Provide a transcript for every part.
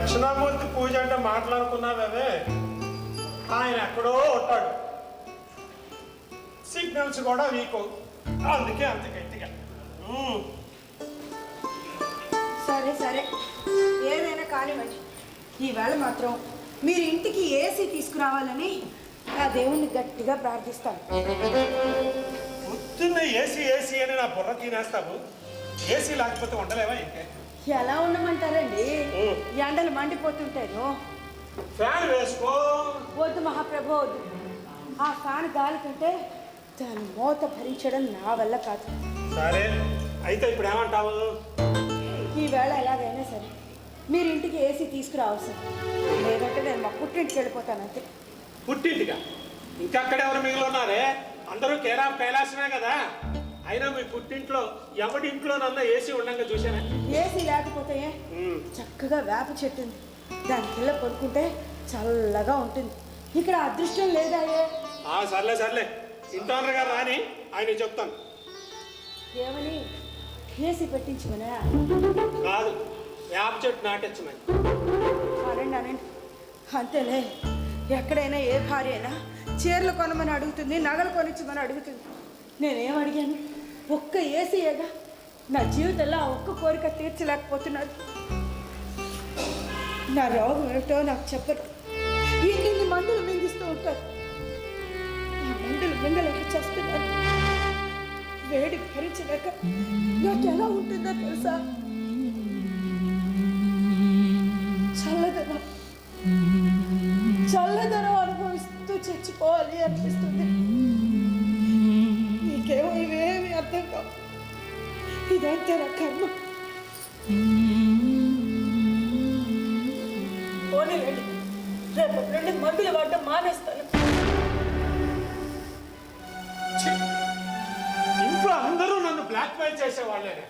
దక్షిణామూర్తి పూజ అంటే మాట్లాడుకున్నావే, ఆయన ఎక్కడో ఉంటాడు, సిగ్నల్స్ కూడా వీక్, అందుకే అంత గట్టిగా. సరే సరే, ఏదైనా కానివ్వండి. ఈవేళ మాత్రం మీరు ఇంటికి ఏసీ తీసుకురావాలని ఆ దేవుణ్ణి గట్టిగా ప్రార్థిస్తాను. పొద్దున్న ఏసీ ఏసీ అని నా బుర్ర తినేస్తావు. ఏసీ లేకపోతే ఉండలేవా? ఇంకే ఎలా ఉండమంటారండి? ఎండలు మండిపోతుంటాను. ఫ్యాన్ వేసుకో. వద్దు మహాప్రభు, వద్దు. ఆ ఫ్యాన్ గాలి కంటే దాని మోత భరించడం నా వల్ల కాదు. సరే అయితే ఇప్పుడు ఏమంటావు? ఈవేళ ఎలాగైనా సరే మీరు ఇంటికి ఏసీ తీసుకురావాల్సింది, లేదంటే నేను మా పుట్టింటికి వెళ్ళిపోతాను అంతే. పుట్టింటిగా? ఇంకక్కడెవరు మిగిలి ఉన్నారే? అందరూ కైలాసమే కదా. అయినా మీ పుట్టింట్లో ఎవడింట్లోనన్నా ఏసీ ఉండగా చూసానా? ఏసీ లేకపోతే చక్కగా వేప చెట్టు ఉంది, దాని కింద పడుకుంటే చల్లగా ఉంటుంది. ఇక్కడ అదృష్టం లేదా? సర్లే సర్లే, ఇంటోనర్ గారు రాని ఆయన చెప్తాను. ఏమని? ఏసీ పెట్టించమనా? కాదు, వేప చెట్టు నాటించమని. అనండి అనండి, అంతేలే. ఎక్కడైనా ఏ భార్య అయినా చీరలు కొనమని అడుగుతుంది, నగలు కొనిచ్చమని అడుగుతుంది. నేనేం అడిగాను? ఒక్క ఏసీయేగా. నా జీవితంలో ఆ ఒక్క కోరిక తీర్చలేకపోతున్నాడు. నా రోగం ఏమిటో నాకు చెప్పరు. ఇన్ని మందులు మింగిస్తూ ఉంటారు. ఆ మందులు మింగలేక చేస్తున్నారు. వేడి భరించలేక నాకు ఎలా ఉంటుందో తెలుసా? చల్లదనం అనుభవిస్తూ చచ్చిపోవాలి అనిపిస్తుంది. నీకేమో ఇవేమి అర్థం కావు. ఇదంతే నా కర్మ. పోనీలేండి, రేపటి నుండి మందులు వాడటం మానేస్తాను. ఇంట్లో అందరూ నన్ను బ్లాక్మెయిల్ చేసేవాళ్ళేనే.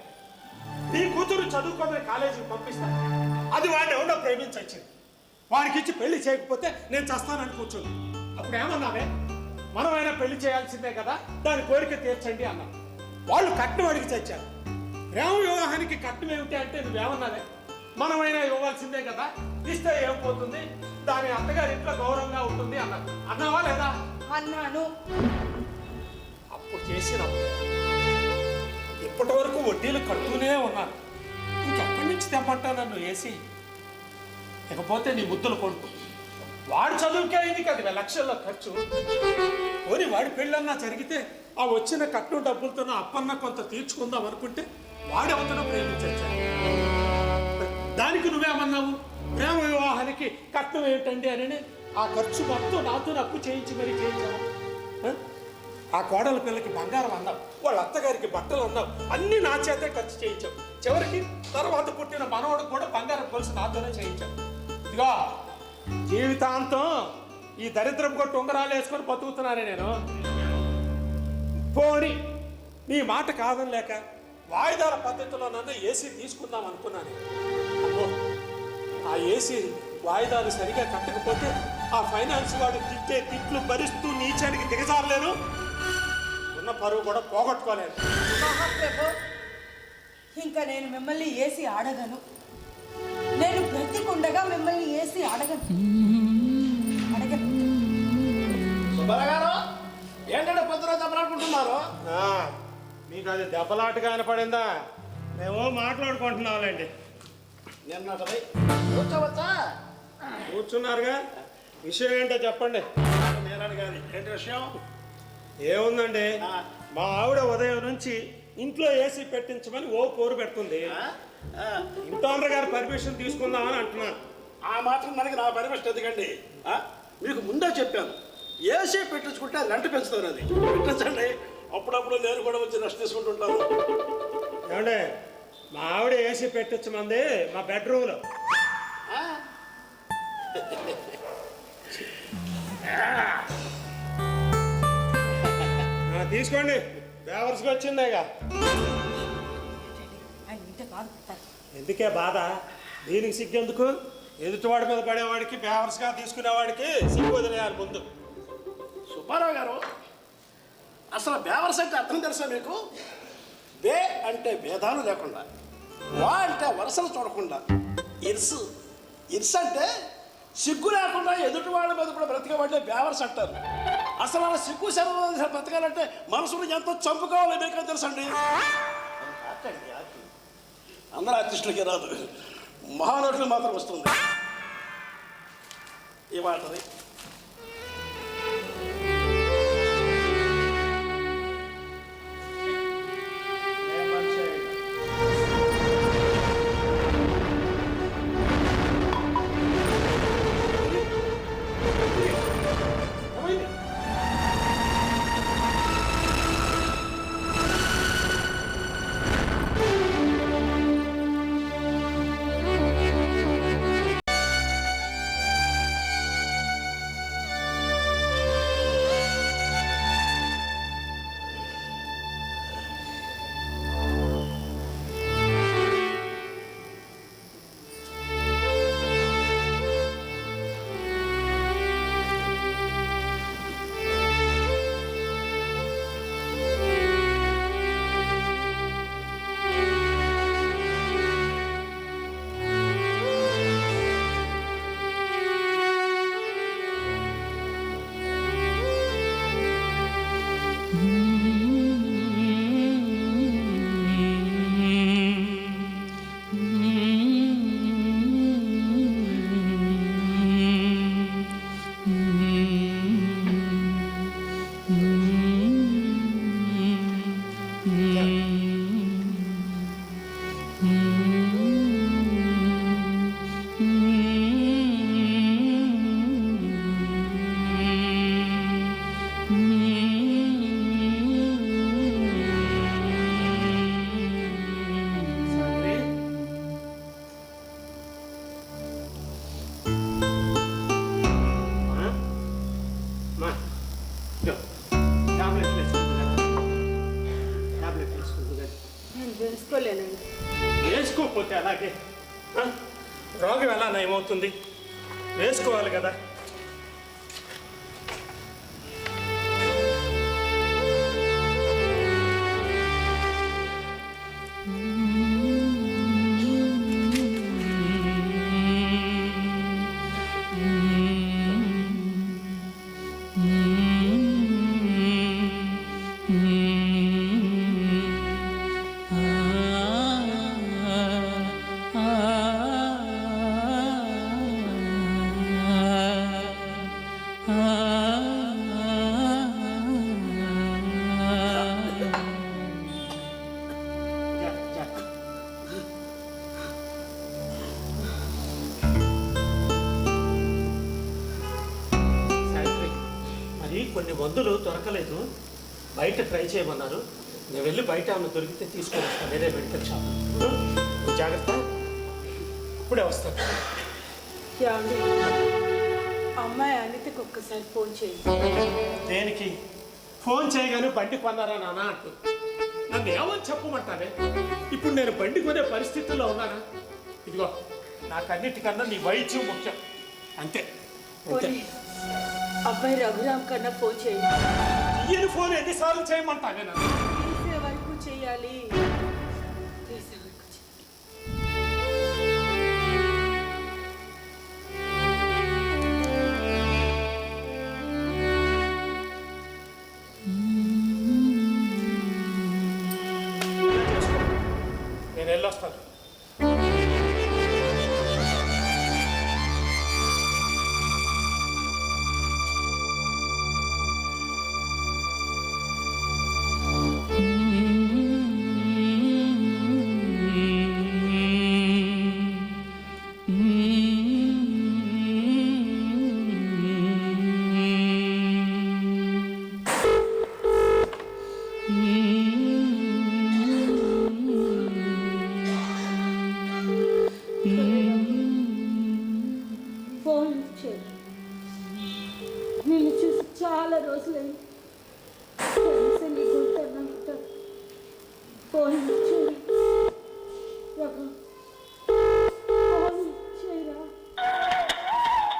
నీ కూతురు చదువుకోమని కాలేజీకి పంపిస్తాను, అది వాడిని ఎవడో ప్రేమించొచ్చింది. వాడికి ఇచ్చి పెళ్లి చేయకపోతే నేను చస్తానని కూర్చుంది. అప్పుడు ఏమన్నావే? మనమైనా పెళ్లి చేయాల్సిందే కదా, దాని కోరిక తీర్చండి అన్నాను. వాళ్ళు కట్నం అడిగి చచ్చారు. ప్రేమ వివాహానికి కట్నం ఏమిటి అంటే నువ్వేమన్నావే? మనమైనా ఇవ్వాల్సిందే కదా, ఇస్తే ఏం పోతుంది, దాని అత్తగారి ఇంట్లో గౌరవంగా ఉంటుంది అన్నారు. అన్నావా లేదా? అన్నాను. అప్పుడు చేసినప్పుడు ఇప్పటి వరకు వడ్డీలు కడుతూనే ఉన్నాను. ఇంకెక్కడి నుంచి తెమ్మంటా నన్ను ఏసీ? ఇకపోతే నీ ముద్దులు కొడుకు, వాడు చదువుకే అయింది 10 లక్షల్లో ఖర్చు. పోనీ వాడి పెళ్ళన్నా జరిగితే ఆ వచ్చిన కట్నం డబ్బులతో అప్పన్న కొంత తీర్చుకుందాం అనుకుంటే వాడెవతనో ప్రేమించొచ్చాను. దానికి నువ్వేమన్నావు? ప్రేమ వివాహానికి కట్నం ఏమిటండి అని ఆ ఖర్చు మొత్తం నాతో అప్పు చేయించి మరీ చేయించావు. ఆ కోడల పిల్లకి బంగారం అన్నావు, వాళ్ళ అత్తగారికి బట్టలు అన్నావు, అన్నీ నా చేతే ఖర్చు చేయించావు. చివరికి తర్వాత పుట్టిన మనవడికి కూడా బంగారం కొలుసు నాతోనే చేయించావు. ఇదిగో జీవితాంతం ఈ దరిద్రం కొట్టు ఉంగరాలు వేసుకొని బతుకుతున్నానే నేను. పోని నీ మాట కాదని లేక వాయిదాల పద్ధతిలో నన్ను ఏసీ తీసుకుందాం అనుకున్నాను. అమ్మో, ఆ ఏసీ వాయిదాలు సరిగా కట్టకపోతే ఆ ఫైనాన్స్ వాడు తిట్టే తిట్లు భరిస్తూ నీచానికి దిగజారలేను, ఉన్న పరువు కూడా పోగొట్టుకోలేను. మహాప్రభు, ఇంకా నేను మిమ్మల్ని ఏసీ అడగను. నేను బ్రతికుండగా మిమ్మల్ని ఏసీ అడగను. ఏంటంటే పొద్దున దెబ్బలాడుకుంటున్నారు? మీకు అది దెబ్బలాటగా వినపడిందా? మేము మాట్లాడుకుంటున్నాంలేండి. నిన్నటి కూర్చోవచ్చా? కూర్చున్నారుగా, విషయం ఏంటో చెప్పండి. నేను అడిగాను, ఏంటి విషయం? ఏముందండి, మా ఆవిడ ఉదయం నుంచి ఇంట్లో ఏసీ పెట్టించమని ఓ పోరు పెడుతుంది. ఇంటోనర్ గారు పర్మిషన్ తీసుకుందామని అంటున్నాను. ఆ మాత్రం మనకి నా పర్మిషన్ ఎందుకండి? మీకు ముందే చెప్పాను, ఏసీ పెట్టించుకుంటే రెంట్ పెంచుతారు. అది పెట్టించండి, అప్పుడప్పుడు నేను కూడా వచ్చి రెస్ట్ తీసుకుంటుంటాను. ఏమండే, మా ఆవిడ ఏసీ పెట్టించమంది మా బెడ్రూమ్లో. తీసుకోండి, బేవర్స్గా వచ్చిందేగా. ఎందుకే బాధ? దీనికి సిగ్గెందుకు? ఎదుటివాడి మీద పడేవాడికి, బేవర్స్గా తీసుకునేవాడికి సిగ్గు వదిలేయాలి ముందు. సుబ్బారావు గారు, అసలు బేవర్స్ అంటే అర్థం తెలుసా మీకు? బే అంటే భేదాలు లేకుండా, వా అంటే వరుసలు చూడకుండా, ఇరుసు ఇర్స్ అంటే సిగ్గు లేకుండా ఎదుటి వాళ్ళ మీద కూడా బ్రతికబట్టే బేవర్స్ అంటారు. అసలు అలా సిగ్గు శరీరం బ్రతకాలంటే మనసును ఎంతో చంపుకోవాలి మీకే తెలుసండి. అందరూ ఆర్టిస్టులకి రాదు, మహానటులు మాత్రం వస్తుంది ఈ మాటది. వేసుకోలేనండి. వేసుకోకపోతే అలాగే రోగం ఎలా నయమవుతుంది? వేసుకోవాలి కదా. కొన్ని మందులు దొరకలేదు, బయట ట్రై చేయమన్నారు. నేను వెళ్ళి బయట ఆమె దొరికితే తీసుకొని వస్తాను, వేరే మెడికల్ షాప్. జాగ్రత్త, ఇప్పుడే వస్తాను. అమ్మాయి అనితకి ఒక్కసారి ఫోన్ చేయండి. దేనికి? ఫోన్ చేయగానే బండి కొన్నారా నాన్న అంటూ నన్ను ఏమని చెప్పమంటానే? ఇప్పుడు నేను బండి కొనే పరిస్థితుల్లో ఉన్నానా? ఇదిగో నాకన్నిటికన్నా నీ వైద్యం ముఖ్యం, అంతే. అబ్బాయి రఘురామ్ కన్నా ఫోన్ చేయండి. ఈయన ఫోన్ ఎన్నిసార్లు చేయమంటానే? తీసే వరకు చేయాలి. నేను వెళ్ళొస్తాను. నిన్ను చూసి చాలా రోజులైంది. ఫోన్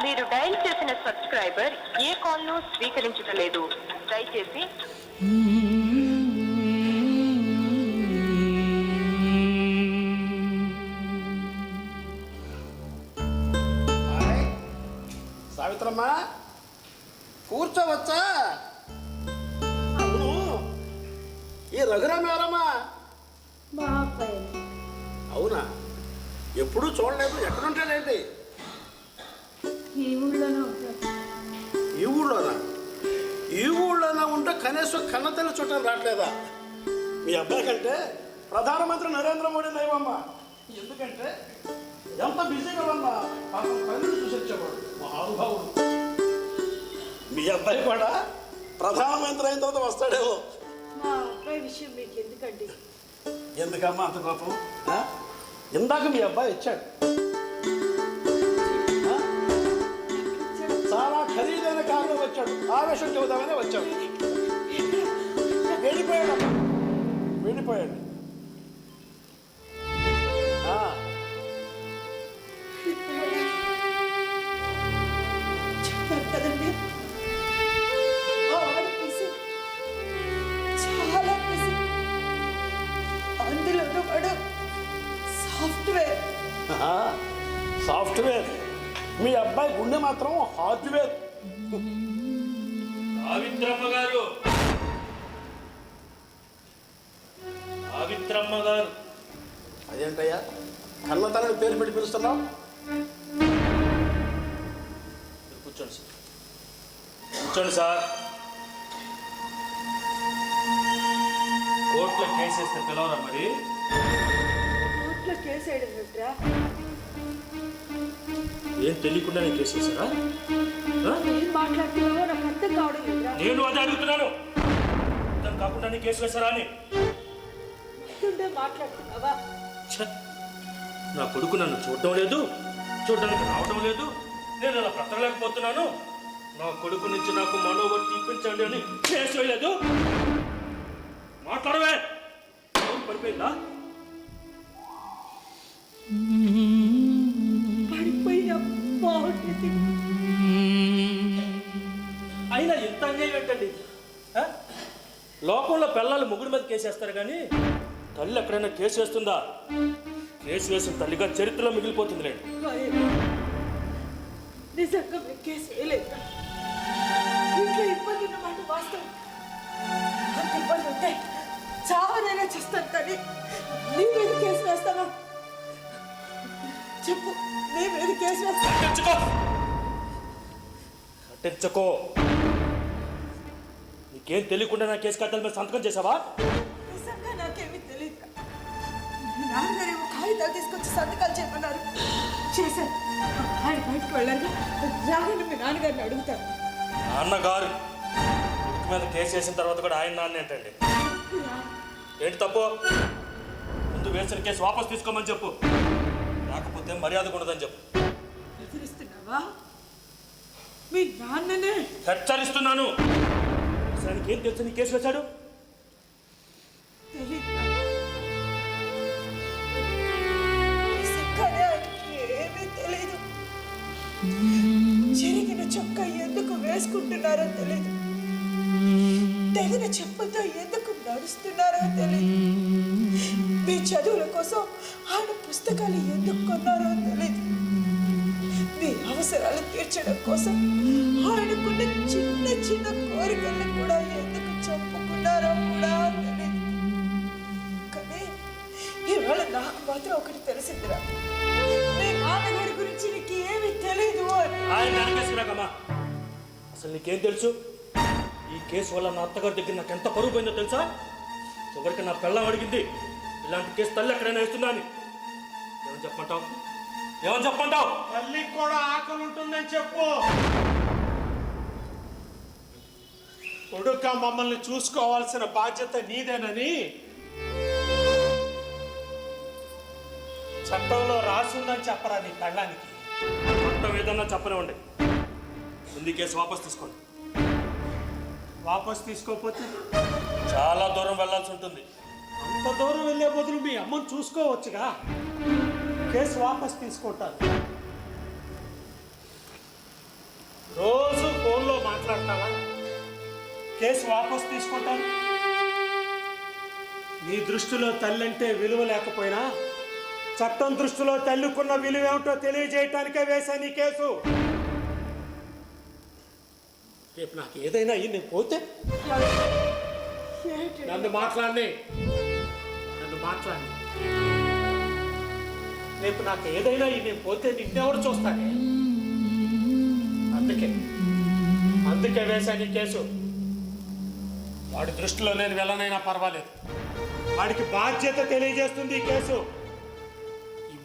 మీరు డయల్ చేసిన సబ్స్క్రైబర్ ఏ కాల్ను స్వీకరించలేదు. దయచేసి సావిత్రమ్మ కూర్చోవచ్చా? అవును, ఈ రఘురామ్ ఎవరమ్మా? మా అబ్బాయి అవునా? ఎప్పుడూ చూడలేదు. ఎక్కడుంటాడేంటి? ఈ ఊళ్ళోనే ఉంటాడు. ఈ ఊళ్ళోనా? ఈ ఊళ్ళోనే ఉంటే కనీసం కన్నతల్లి చుట్టాలు రావట్లేదా? మీ అబ్బాయి కంటే ప్రధానమంత్రి నరేంద్ర మోడీ నయమమ్మా. ఎందుకంటే ఎంత బిజీగా ఉన్నా పాపం కళ్ళు చూసి వచ్చేవాడు మహానుభావుడు. మీ అబ్బాయి కూడా ప్రధానమంత్రి అయిన తర్వాత వస్తాడేమో. మా అబ్బాయి విషయం మీకు ఎందుకండి? ఎందుకమ్మా అంత కోపం? ఇందాక మీ అబ్బాయి వచ్చాడు. చాలా ఖరీదైన కారులో వచ్చాడు. ఆవేశం చెబుదామనే వచ్చాడు. వెళ్ళిపోయాడమ్మా, వెళ్ళిపోయాడు. చెప్పారు కదండి, చాలా బిజీ. అందులోనూ వాడు సాఫ్ట్వేర్. సాఫ్ట్వేర్. మీ అబ్బాయి గుండె మాత్రం హార్డ్వేర్. సావిత్రమ్మ గారు, సావిత్రమ్మ గారు. అదేంటయ్యా కన్నతల్లిని పేరు పెట్టి పిలుస్తున్నావు? కూర్చోండి సార్, కూర్చోండి సార్. కోర్టులో కేసు వేస్తే పిలవరా మరి? కోర్టులో కేసు వేయడం ఏంట్రా? ఏం తెలియకుండా నేను కేసు వేసారా? ఏం మాట్లాడుతున్నావో నాకు అర్థం కావడం లేదురా. నేను అదే అడుగుతున్నాను. అర్థం కాకుండా నీ కేసు వేసారా అని. ముందుండే మాట్లాడుతున్నావా? ఛ! నా కొడుకు నన్ను చూడటం లేదు, చూడడానికి రావడం లేదు, నేను అలా బ్రతకలేకపోతున్నాను. నా కొడుకు నుంచి నాకు మనోబట్టి ఇప్పించండి అని కేసు వేయలేదు. మాట్లాడవే, పడిపోయిందా? పడిపోయినా బాగుంటుంది. అయినా ఎంత అన్యాయం ఏంటండి? లోకంలో పిల్లలు ముగ్గురు మీద కేసేస్తారు కానీ తల్లి ఎక్కడైనా కేసు వేస్తుందా? కేసు వేసిన తల్లిగా చరిత్రలో మిగిలిపోతుంది. నిజంగా మేము కేసు వేయలేదు. ఇంట్లో ఇబ్బంది ఉన్నమాట వాస్తవం. అంత ఇబ్బంది ఉంటే చావనైనా చేస్తాను, కానీ నీ మీద కేసు వేస్తావా? చెప్పు, నీ మీద కేసు వేస్తా. కట్టించుకో. నీకేం తెలియకుండా నా కేసు కట్టాలి మీద సంతకం చేసావా? నిజంగా నాకేమీ తెలియదు. మీ నాన్నగారేమో కాగితాలు తీసుకొచ్చి సంతకాలు చెప్పన్నారు, చేశాను. ఆయన బయటకు వెళ్ళాలి, రాగానే మీ నాన్నగారిని అడుగుతాను. నాన్నగారు కొడుకు మీద కేసు వేసిన తర్వాత కూడా ఆయన నాన్న ఏంటండి? ఏంటి తప్పు? ముందు వేసిన కేసు వాపస్ తీసుకోమని చెప్పు, లేకపోతే మర్యాద ఉండదని చెప్పు. హెచ్చరిస్తున్నావా? మీ నాన్ననే హెచ్చరిస్తున్నాను. అసలు ఆయనకి ఏం తెలుసు నీ కేసు వేశాడు? తెలీదు. నిజంగానే ఆయనకి ఏమీ తెలీదు. చిరిగిన చొక్కా ఎందుకు వేసుకుంటున్నారో తెలీదు, తెగిన చెప్పులతో ఎందుకు నడుస్తున్నారో తెలీదు, మీ చదువుల కోసం ఆయన పుస్తకాలు ఎందుకు కొన్నారో తెలీదు, మీ అవసరాలు తీర్చడం కోసం ఆయనకున్న చిన్న చిన్న కోరికల్ని కూడా ఎందుకు చెప్పుకున్నారో కూడా తెలీదు. కానీ ఇవాళ నాకు మాత్రం ఒకటి తెలిసిందిరా, మీ నాన్నగారి గురించి నీకు ఏమీ తెలీదు అని. ఆయన వెనకేసుకురాకమ్మా. అసలు నీకేం తెలుసు? ఈ కేసు వల్ల నా అత్తగారి దగ్గర నాకు ఎంత పరుగు పోయిందో తెలుసా? చివరికి నా పెళ్ళం అడిగింది ఇలాంటి కేసు తల్లి ఎక్కడైనా వేస్తుందా అని. ఏమని చెప్పంటావు? ఏమని చెప్పంటావు? తల్లికి కూడా ఆకలి ఉంటుందని చెప్పు. కొడుక మమ్మల్ని చూసుకోవాల్సిన బాధ్యత నీదేనని చట్టంలో రాసుందని చెప్పరా నీ పెళ్ళానికి? చట్టం ఏదన్నా చెప్పనివ్వండి, ముందు కేసు వాపస్ తీసుకోండి. వాపస్ తీసుకోకపోతే చాలా దూరం వెళ్ళాల్సి ఉంటుంది. అంత దూరం వెళ్ళే బదులు మీ అమ్మని చూసుకోవచ్చుగా. కేసు వాపస్ తీసుకుంటాను. రోజు ఫోన్లో మాట్లాడతావా? కేసు వాపస్ తీసుకుంటాను. నీ దృష్టిలో తల్లి అంటే విలువ లేకపోయినా చట్టం దృష్టిలో తల్లికున్న విలువ ఏమిటో తెలియజేయటానికే వేశాను ఈ కేసు. రేపు నాకు ఏదైనా అయ్యి నేను పోతే ఏంటి నన్ను మాట్లాడి రేపు నాకు ఏదైనా అయ్యి నేను పోతే నిన్నెవరు చూస్తానే? అందుకే వేశాను ఈ కేసు. వాడి దృష్టిలో నేను వెళ్ళనైనా పర్వాలేదు. వాడికి బాధ్యత తెలియజేస్తుంది ఈ కేసు. ఈ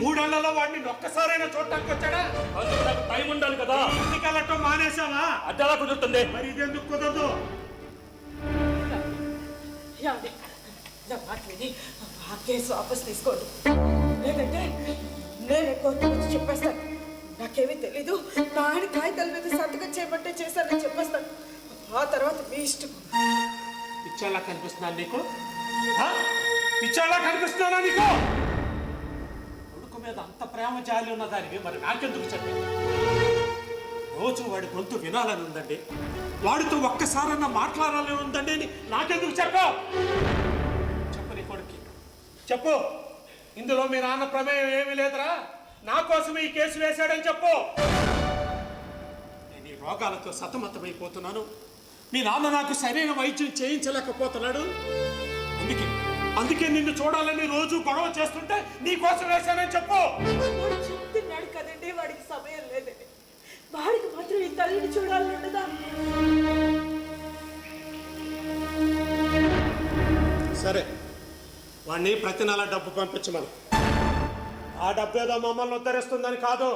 మూడేళ్లలో వాడిని ఒక్కసారైనా చూడటానికి వచ్చాడా? అందుకు నాకు టైం ఉండాలి కదా. ఇంటికి వెళ్ళటం మానేశావా? అది ఎలా కుదురుతుంది? మరి ఇదెందుకు కుదరదు? ఏమండి? నా మాట విని ఆ కేసు వాపస్ తీసుకోండి, లేదంటే నేను కోర్టుకు వచ్చి చెప్పేస్తాను. నాకేమీ తెలీదు, నా ఆయన కాగితాల మీద సంతకం చేయబట్టే చేశానని చెప్పేస్తాను. ఆ తర్వాత మీ ఇష్టం. పిచ్చాళ్ళ కనిపిస్తున్నాను నీకు? పిచ్చాళ్ళ కనిపిస్తున్నానా నీకు? కొడుకు మీద అంత ప్రేమ జాలి ఉన్నదానికి మరి నాకెందుకు చెప్పండి? రోజు వాడి గొంతు వినాలని ఉందండి, వాడితో ఒక్కసారన్నా మాట్లాడాలని ఉందండి అని నాకెందుకు చెప్పావు? చెప్పు నీ కొడుక్కి చెప్పు. ఇందులో మీ నాన్న ప్రమేయం ఏమీ లేదురా, నా కోసం ఈ కేసు వేశాడని చెప్పు. నేను ఈ రోగాలతో సతమతమైపోతున్నాను, మీ నాన్న నాకు సరైన వైద్యం చేయించలేకపోతున్నాడు. అందుకే నిన్ను చూడాలని రోజు గొడవ చేస్తుంటే నీ కోసం వేశానని చెప్పు. వాడు చెప్తున్నాడు కదండి, వాడికి సమయం లేదండి. వాడికి మాత్రం ఈ తల్లిని చూడాలని ఉండదా? సరే, వాడిని ప్రతి నెల డబ్బు పంపించమని. ఆ డబ్బు ఏదో మమ్మల్ని ఉద్ధరిస్తుందని కాదు,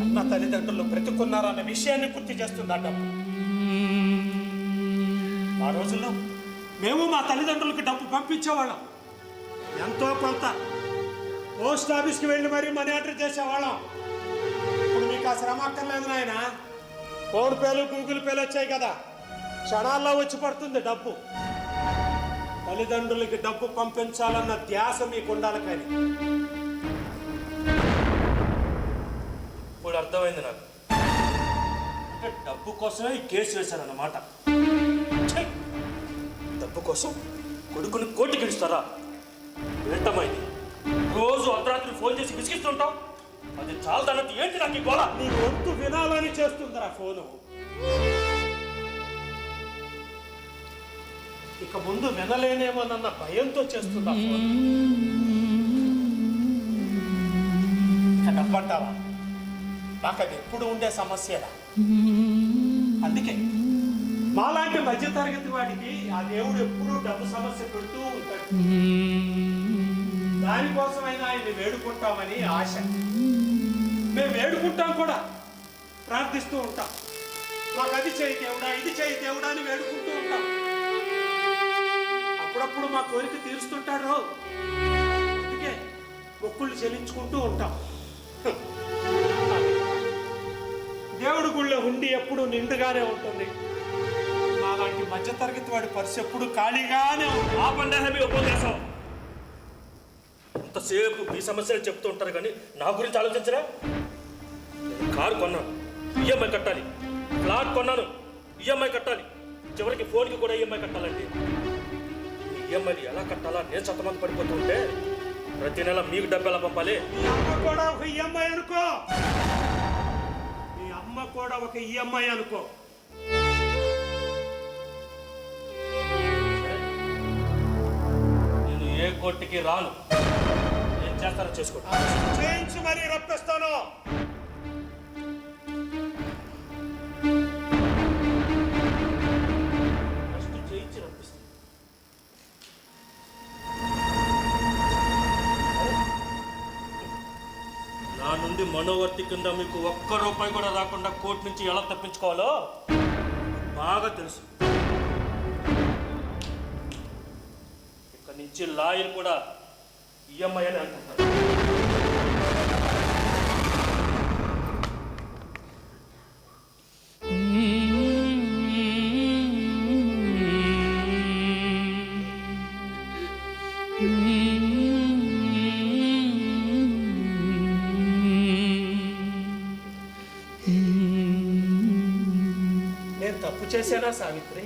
అన్న తల్లిదండ్రులు బ్రతుకున్నారన్న విషయాన్ని గుర్తు చేస్తుంది ఆ డబ్బు. ఆ రోజుల్లో మేము మా తల్లిదండ్రులకు డబ్బు పంపించేవాళ్ళం, ఎంతో కొంత పోస్ట్ ఆఫీస్కి వెళ్ళి మరీ మనీ ఆర్డర్ చేసేవాళ్ళం. ఇప్పుడు మీకు ఆ శ్రమ అక్కర్లేదు నాయన. ఫోన్ పేలు గూగుల్ పేలు వచ్చాయి కదా, క్షణాల్లో వచ్చి పడుతుంది డబ్బు. తల్లిదండ్రులకి డబ్బు పంపించాలన్న ధ్యాస మీకు ఉండాలి. కానీ ఇప్పుడు అర్థమైంది నాకు. అంటే డబ్బు కోసమే ఈ కేసు వేశారన్నమాట. ఛై! డబ్బు కోసం కొడుకుని కోర్టుకి ఇస్తారా? ఏంటమైంది? రోజు అర్ధరాత్రి ఫోన్ చేసి విసిగిస్తుంటావు. అది చాలదన్నట్టు ఏంటి నాకు ఈ గోళ? నీ వంతు వినాలని చేస్తుందిరా ఫోను. ఇక ముందు వినలేనేమోనన్న భయంతో చేస్తుందా ఫోన్. ఇక డబ్బంటావా? నాకు అది ఎప్పుడు ఉండే సమస్యరా. అందుకే మాలాంటి మధ్యతరగతి వాడికి ఆ దేవుడు ఎప్పుడూ డబ్బు సమస్య పెడుతూ ఉంటాడు. దానికోసమైనా ఆయన్ని వేడుకుంటామని ఆశ. మేము వేడుకుంటాం కూడా, ప్రార్థిస్తూ ఉంటాం. మాకు అది చేయి దేవుడా, ఇది చేయి దేవుడా అని వేడుకుంటూ ఉంటాం. అప్పుడప్పుడు మా కోరిక తీరుస్తుంటాడు. అందుకే మొక్కులు చెల్లించుకుంటూ ఉంటాం. దేవుడి గుళ్ళో హుండి ఎప్పుడు నిండుగానే ఉంటుంది. మాలాంటి మధ్యతరగతి వాడి పరిస్థితి ఎప్పుడు ఖాళీగానే ఉంటుంది. ఆ పండుగ ఉపన్యాసం అంతసేపు మీ సమస్యలు చెప్తూ ఉంటారు, కానీ నా గురించి ఆలోచించరా? నేను కారు కొన్నాను, ఈఎంఐ కట్టాలి. ఫ్లాట్ కొన్నాను, ఈఎంఐ కట్టాలి. చివరికి ఫోన్కి కూడా ఈఎంఐ కట్టాలండి. ఈఎంఐని ఎలా కట్టాలా నేను సతమతం పడిపోతూ ఉంటే ప్రతి నెల మీకు డబ్బు ఎలా పంపాలి? మీ అమ్మ కూడా ఒక ఈఎంఐ అనుకో. మీ అమ్మ కూడా ఒక ఈఎంఐ అనుకో. నేను ఏ కోర్టుకి రాను. ఏం చేస్తారో చేసుకో. చేయించి మరీ రప్పిస్తాను. ఫస్ట్ చేయించి రప్పిస్తాను. నా నుండి మనోవర్తి కింద మీకు ఒక్క రూపాయి కూడా రాకుండా కోర్టు నుంచి ఎలా తప్పించుకోవాలో బాగా తెలుసు. ఇక్కడి నుంచి లాయర్ కూడా ఈఎంఐ అని అనుకుంటారు. నేను తప్పు చేశానా సావిత్రి?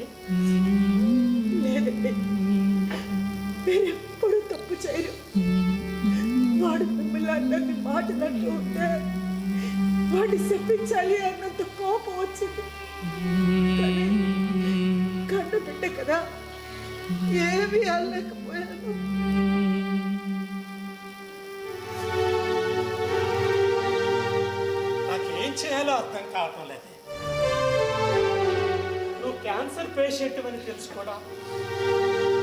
లేదండి, మీరు ఎప్పుడు తప్పు చేయరు. వాడు మిమ్మల్ని అన్నది మాటలంటూ ఉంటే వాడిని చెప్పించాలి అన్నంత కోపం వచ్చింది. కానీ కన్ను బిడ్డ కదా, ఏమీ అనలేకపోయాను. నాకేం చేయాలో అర్థం కావటం లేదు. నువ్వు క్యాన్సర్ పేషెంట్ అని తెలుసు కూడా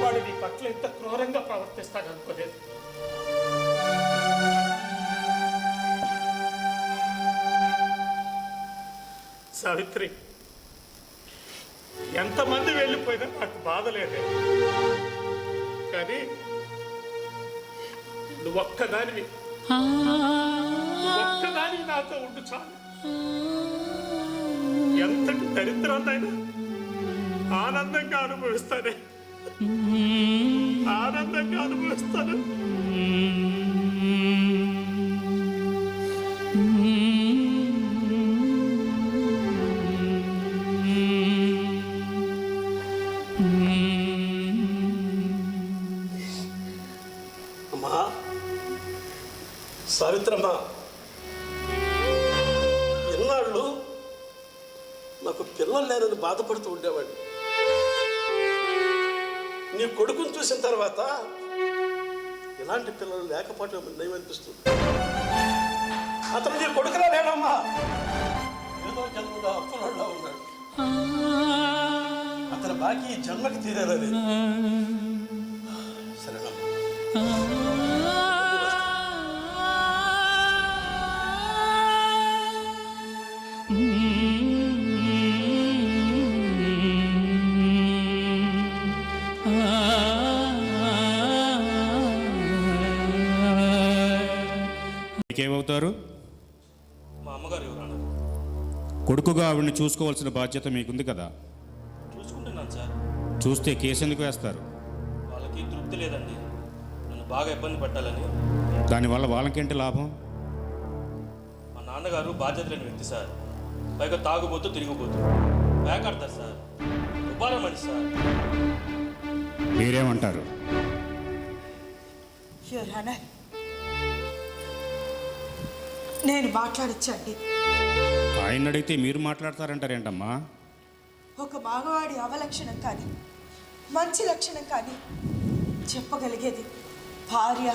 వాడు నీ పట్ల ఇంత క్రూరంగా ప్రవర్తిస్తాడు అనుకోలేదు. సావిత్రి, ఎంతమంది వెళ్ళిపోయినా నాకు బాధ లేదే, కానీ నువ్వొక్కదానివి నాతో ఉండు చాలు. ఎంతటి దరిద్రాన్నైనా ఆనందంగా అనుభవిస్తాను. అమ్మా సావిత్రమ్మ, ఎన్నాళ్ళు నాకు పిల్లలు లేరని బాధపడుతూ ఉండేవాడిని. నీ కొడుకుని చూసిన తర్వాత ఇలాంటి పిల్లలు లేకపోవటం నయమనిపిస్తుంది. అతను నీ కొడుకులా లేడమ్మా, ఏదో జన్మలో అప్పులలో ఉన్నాడు. అతని బాకీ జన్మకి తీరేదని. సరేనమ్మా. ఏమవుతారు? మా అమ్మగారు ఎవరన్నా? కొడుకుగా ఆవిడని చూసుకోవాల్సిన బాధ్యత మీకుంది కదా. చూసుకుంటున్నాను సార్. చూస్తే కేసు ఎందుకు వేస్తారు? వాళ్ళకి తృప్తి లేదండి, నన్ను బాగా ఇబ్బంది పెట్టాలని. దానివల్ల వాళ్ళకేంటి లాభం? మా నాన్నగారు బాధ్యత లేని వ్యక్తి సార్. పైగా తాగుబోతూ తిరిగిపోతూ వేకాడతారు సార్. దుబారా మనిషి సార్. మీరేమంటారు? నేను మాట్లాడచ్చండి. ఆయన అడిగితే మీరు మాట్లాడతారంటారేంటమ్మా? ఒక మగవాడి అవలక్షణం కానీ మంచి లక్షణం కానీ చెప్పగలిగేది భార్య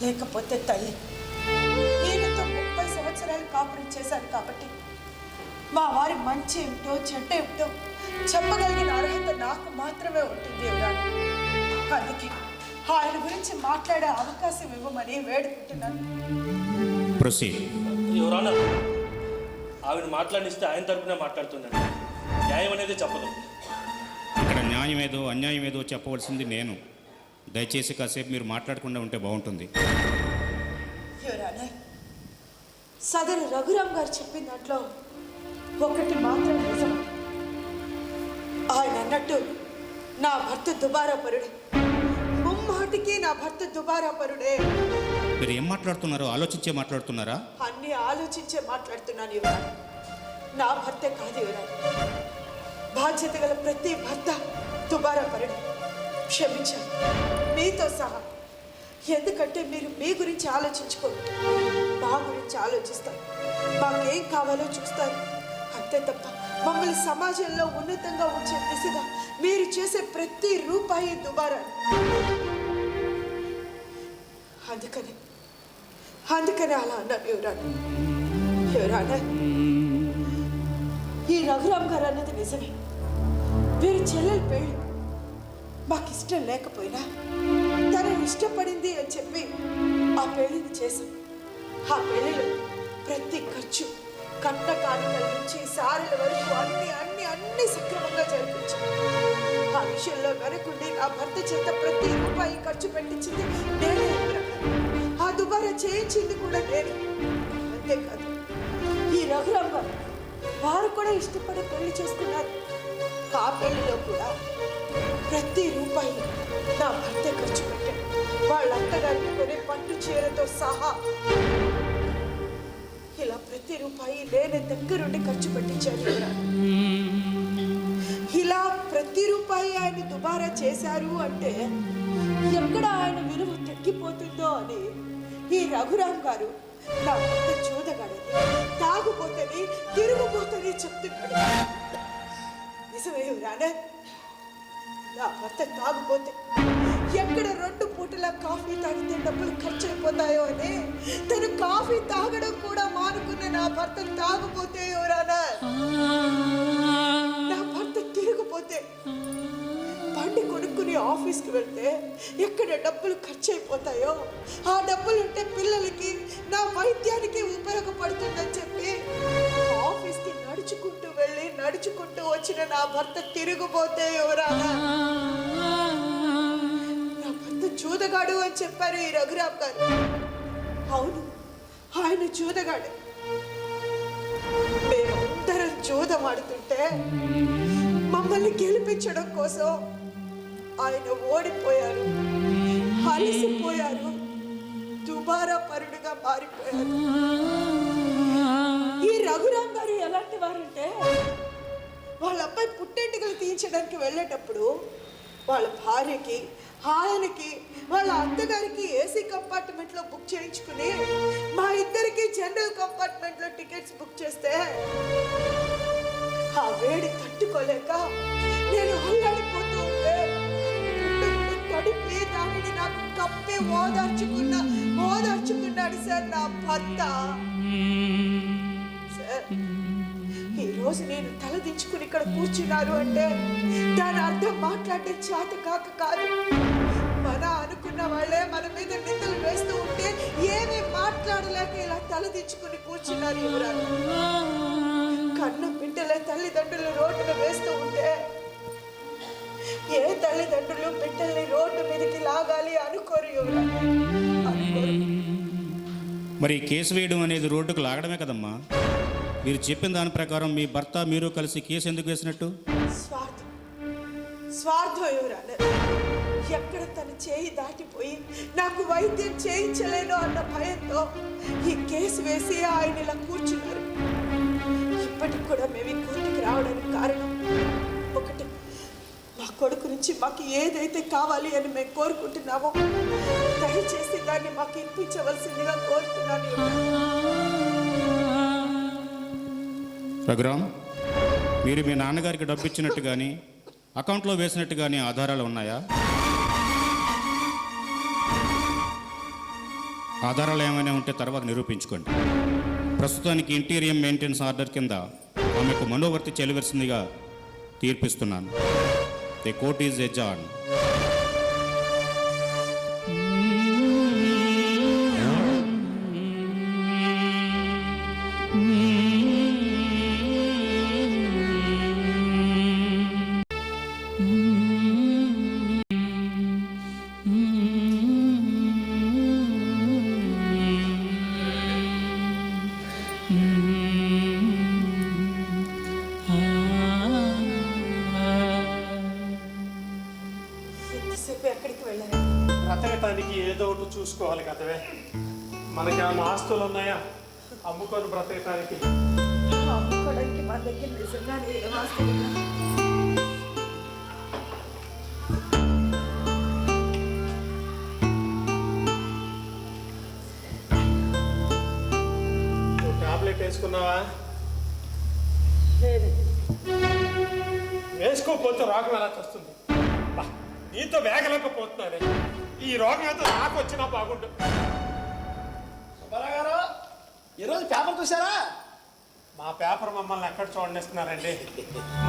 లేకపోతే తల్లి. ఈయనతో 30 సంవత్సరాలు కాపురం చేశాను కాబట్టి మా వారి మంచి ఏమిటో చెడ్డ ఏమిటో చెప్పగలిగిన అర్హత నాకు మాత్రమే ఉంటుంది ఎవరాను. అందుకే ఆయన గురించి మాట్లాడే అవకాశం ఇవ్వమని వేడుకుంటున్నాను. ఎవరన్నా ఆవిడ మాట్లాడిస్తే ఆయన తరపునే మాట్లాడుతున్నాను. న్యాయం అనేది చెప్పదు. ఇక్కడ న్యాయం ఏదో అన్యాయం ఏదో చెప్పవలసింది నేను. దయచేసి కాసేపు మీరు మాట్లాడకుండా ఉంటే బాగుంటుంది. ఎవరానా సదరు రఘురామ్ గారు చెప్పిన దాంట్లో ఒకటి మాత్రం నిజం. ఆయన అన్నట్టు నా భర్త దుబారాపరుడే. ముమ్మాటికి నా భర్త దుబారాపరుడే. మీరు ఏం మాట్లాడుతున్నారో ఆలోచించే మాట్లాడుతున్నారా? అన్నీ ఆలోచించే మాట్లాడుతున్నాను యువరాణి. నా భర్తే కాదు యువరాణి, బాధ్యత గల ప్రతి భర్త దుబారాపరుడే. క్షమించాను మీతో సహా. ఎందుకంటే మీరు మీ గురించి ఆలోచించుకోరు, మా గురించి ఆలోచిస్తారు. మాకేం కావాలో చూస్తారు, అంతే తప్ప మమ్మల్ని సమాజంలో ఉన్నతంగా ఉంచే దిశగా మీరు చేసే ప్రతి రూపాయి దుబారా. అందుకనే అలా అన్నాను యువరాణి. యువరాణి, ఈ రఘురామ్ గారు అన్నది నిజమే. వీరి చెల్లెలు పెళ్ళి మాకు ఇష్టం లేకపోయినా తనని ఇష్టపడింది అని చెప్పి ఆ పెళ్లిని చేశాం. ఆ పెళ్లిలో ప్రతి ఖర్చు, కట్న కానుకల నుంచి సారెల వరకు అన్ని సక్రమంగా జరిపించాం. ఆ విషయంలో వెనకుండి నా భర్త చేత ప్రతి రూపాయి ఖర్చు పెట్టించింది నేనే. ఆ దుబారా చేయించింది కూడా నేనే. అంతేకాదు, ఈ రఘురామ్ గారు వారు కూడా ఇష్టపడి పెళ్లి చేసుకున్నారు. ఆ పెళ్లిలో కూడా ప్రతి రూపాయి నా భర్త ఖర్చు పెట్టాడు. వాళ్ళ అత్తగారికి కొనే పట్టు చీరతో సహా ఇలా ప్రతి రూపాయి నేనే దగ్గరుండి ఖర్చు పెట్టించాను. ఇలా ప్రతి రూపాయి ఆయన దుబారా చేశారు అంటే ఎక్కడ ఆయన విలువ తగ్గిపోతుందో అని ఈ రఘురాం గారు నా భర్త చూదగాడని, తాగుపోతని, తిరుగుపోతని చెప్తున్నాడు. నిజమే యువరానర్, నా భర్త తాగుపోతే ఎక్కడ 2 పూటల కాఫీ తాగితే డబ్బులు ఖర్చు అయిపోతాయో అని తను కాఫీ తాగడం కూడా మానుకున్న నా భర్త తాగుపోతే యువరానర్, నా భర్త తిరిగిపోతే, బండి కొనుక్కుని ఆఫీస్కి వెళ్తే ఎక్కడ డబ్బులు ఖర్చు అయిపోతాయో ఆ డబ్బులుంటే పిల్లలకి, నా వైద్యానికి ఉపయోగపడుతుందని చెప్పి ఆఫీస్కి నడుచుకుంటూ వెళ్ళి నడుచుకుంటూ వచ్చిన నా భర్త తిరిగిపోతే ఎవరానా, నా భర్త చూదగాడు అని చెప్పారు ఈ రఘురామ్ గారు. అవును, ఆయన చూదగాడు. మేమందరం చూదమాడుతుంటే మమ్మల్ని గెలిపించడం కోసం ఆయన ఓడిపోయారు, అలసిపోయారు, దుబారా పరుడుగా మారిపోయారు. ఈ రఘురామ్ గారు ఎలాంటి వారంటే, వాళ్ళ అబ్బాయి పుట్టెంటుకలు తీయించడానికి వెళ్ళేటప్పుడు వాళ్ళ భార్యకి, ఆయనకి, వాళ్ళ అత్తగారికి ఏసీ కంపార్ట్మెంట్లో బుక్ చేయించుకుని మా ఇద్దరికి జనరల్ కంపార్ట్మెంట్లో టికెట్స్ బుక్ చేస్తే ఆ వేడి తట్టుకోలేక నేను అల్లాడిపోతూ ఉంటే తడిపి దానిని నాకు కప్పి ఓదార్చుకున్నాడు సార్ నా భర్త. సార్, ఈరోజు నేను తలదించుకుని ఇక్కడ కూర్చున్నారు అంటే దాని అర్థం మాట్లాడే చేత కాదు. మన అనుకున్న వాళ్ళే మన మీద నిందలు వేస్తూ ఉంటే ఏమీ మాట్లాడలేక ఇలా తలదించుకుని కూర్చున్నారు ఎవరన్నా. కన్న బిడ్డలే తల్లిదండ్రులు రోడ్డున వేస్తూ ఉంటే ఏ తల్లిదండ్రులు బిడ్డల్ని రోడ్డు మీదకి లాగాలి అనుకోరు ఎవరన్నా. మరి కేసు వేయడం అనేది రోడ్డుకు లాగడమే కదమ్మా. మీరు చెప్పిన దాని ప్రకారం మీ భర్త మీరు కలిసి కేసు ఎందుకు వేసినట్టు? స్వార్థం ఎవరన్నా. ఎక్కడ తన చేయి దాటిపోయి నాకు వైద్యం చేయించలేను అన్న భయంతో ఈ కేసు వేసి ఆయన ఇలా కూర్చున్నారు. ఇప్పటికి కూడా మేము ఈ కోర్టుకి రావడానికి కారణం ఒకటి, మా కొడుకు నుంచి మాకు ఏదైతే కావాలి అని మేము కోరుకుంటున్నామో దయచేసి దాన్ని మాకు ఇప్పించవలసిందిగా కోరుతున్నాను. రఘురామ్, మీరు మీ నాన్నగారికి డబ్బు ఇచ్చినట్టు కానీ అకౌంట్లో వేసినట్టు కానీ ఆధారాలు ఉన్నాయా? ఆధారాలు ఏమైనా ఉంటే తర్వాత నిరూపించుకోండి. ప్రస్తుతానికి ఇంటీరియం మెయింటెనెన్స్ ఆర్డర్ కింద ఆమెకు మనోవర్తి చెల్లివలసిందిగా తీర్పిస్తున్నాను. The court is adjourned. ఎంతసేపు ఎక్కడికి వెళ్ళారు? బ్రతకటానికి ఏదో ఒకటి చూసుకోవాలి కదవే. మనకి ఏమైనా ఆస్తులు ఉన్నాయా అమ్ముకొని బ్రతకటానికి? అమ్ముకోవడానికి మా దగ్గర నిజంగానే ఏం ఆస్తులు ఉన్నాయి? నువ్వు టాబ్లెట్ వేసుకున్నావా? లేదు. వేసుకోకపోతే రోగం ఎలా వస్తుంది? నీతో వేగలేకపోతున్నానే. ఈ రోగం ఏదో నాకు వచ్చినా బాగుండు. సుబ్బారావు గారు, ఈరోజు పేపర్ చూసారా? మా పేపర్ మమ్మల్ని ఎక్కడ చూడనిస్తున్నారండి?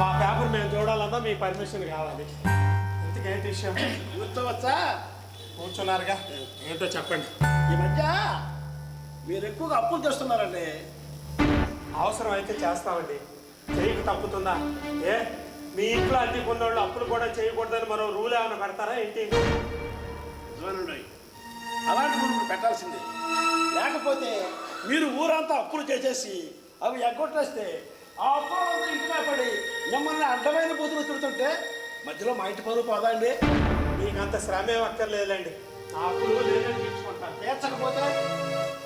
మా పేపర్ మేము చూడాలన్నా మీ పర్మిషన్ కావాలి. ఇంతకేంటి విషయం? కూర్చోవచ్చా? కూర్చున్నారుగా, ఏంటో చెప్పండి. ఈ మధ్య మీరు ఎక్కువగా అప్పులు చేస్తున్నారండి. అవసరం అయితే చేస్తామండి, చేయకు తప్పుతుందా? ఏ మీ ఇంట్లో అద్దెకున్న వాళ్ళు అప్పులు కూడా చేయకూడదని మరో రూల్ ఏమైనా పెడతారా ఏంటి? అలాంటి రూల్ పెట్టాల్సిందే. లేకపోతే మీరు ఊరంతా అప్పులు చేసేసి అవి ఎగ్గొట్టేస్తే ఆ అప్పులంతా ఇంటిలో పడి మిమ్మల్ని అడ్డమైన బూతులు తిడుతుంటే మధ్యలో మా ఇంటి పనులు పోదా అండి? మీకంత శ్రమ ఏం అక్కర్లేదండి. ఆ అప్పులు నేనే తీర్చుకుంటాను. తీర్చకపోతే